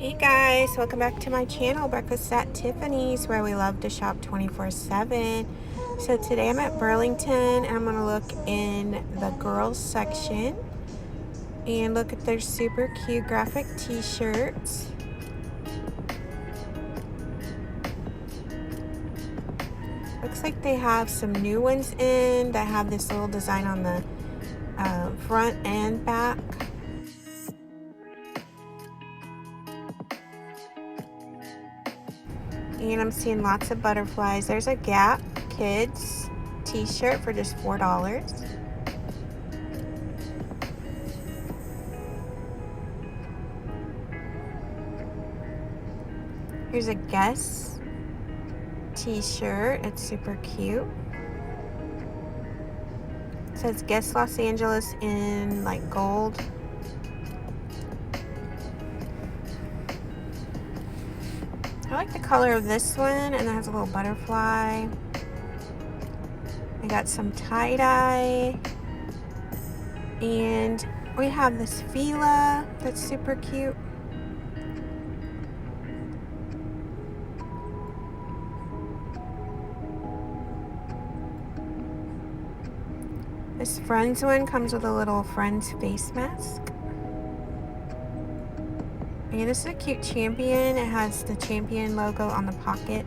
Hey guys, welcome back to my channel, Breakfast at Tiffany's, where we love to shop 24/7. So today I'm at Burlington and I'm going to look in the girls section and look at their super cute graphic t-shirts. Looks like they have some new ones in that have this little design on the front and back. And I'm seeing lots of butterflies. There's a Gap Kids t-shirt for just $4. Here's a Guess t-shirt. It's super cute. It says Guess Los Angeles in like gold. I like the color of this one, and it has a little butterfly. I got some tie-dye. And we have this Fila that's super cute. This Friends one comes with a little Friends face mask. And this is a cute Champion. It has the Champion logo on the pocket.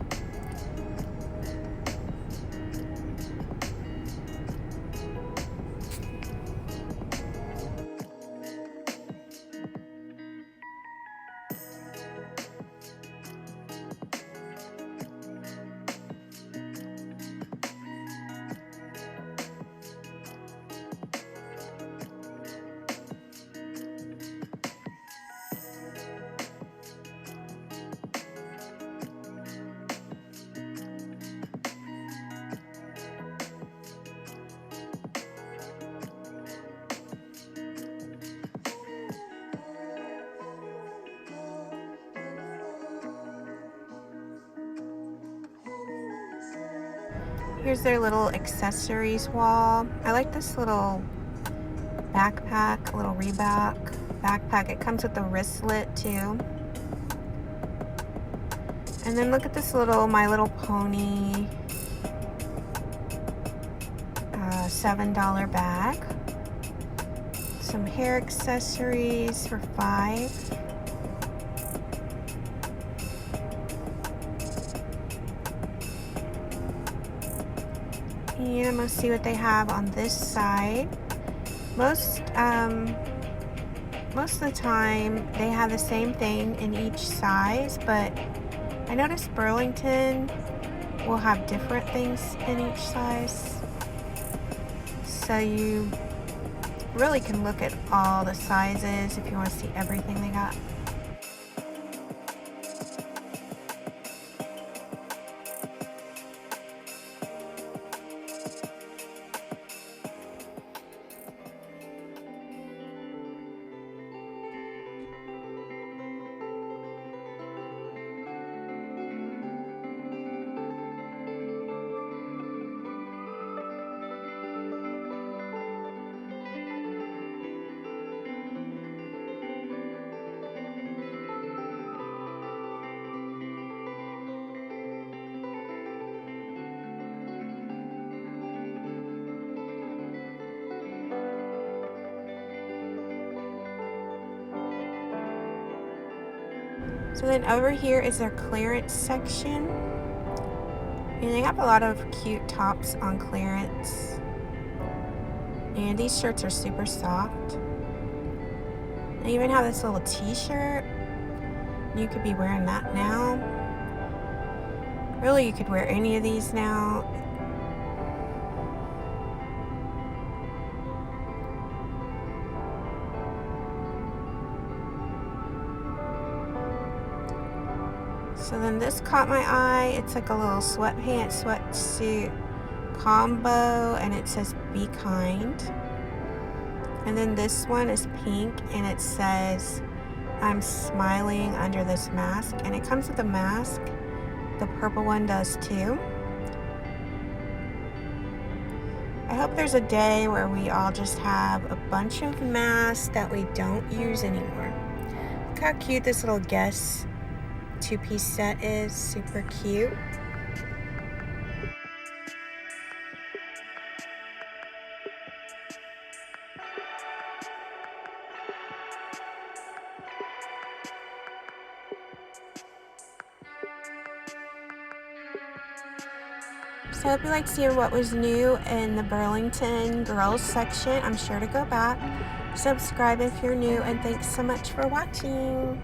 Here's their little accessories wall. I like this little backpack, little Reebok backpack. It comes with the wristlet too. And then look at this little My Little Pony $7 bag. Some hair accessories for $5. And I'm gonna see what they have on this side. Most of the time they have the same thing in each size, but I noticed Burlington will have different things in each size. So you really can look at all the sizes if you want to see everything they got. So then over here is their clearance section. And they have a lot of cute tops on clearance. And these shirts are super soft. They even have this little t-shirt. You could be wearing that now. Really, you could wear any of these now. So then this caught my eye. It's like a little sweatpants, sweatsuit combo, and it says be kind. And then this one is pink, and it says I'm smiling under this mask, and it comes with a mask. The purple one does too. I hope there's a day where we all just have a bunch of masks that we don't use anymore. Look how cute this little Guess two-piece set is. Super cute. So I hope you like seeing what was new in the Burlington girls section. I'm sure to go back. Subscribe if you're new, and thanks so much for watching.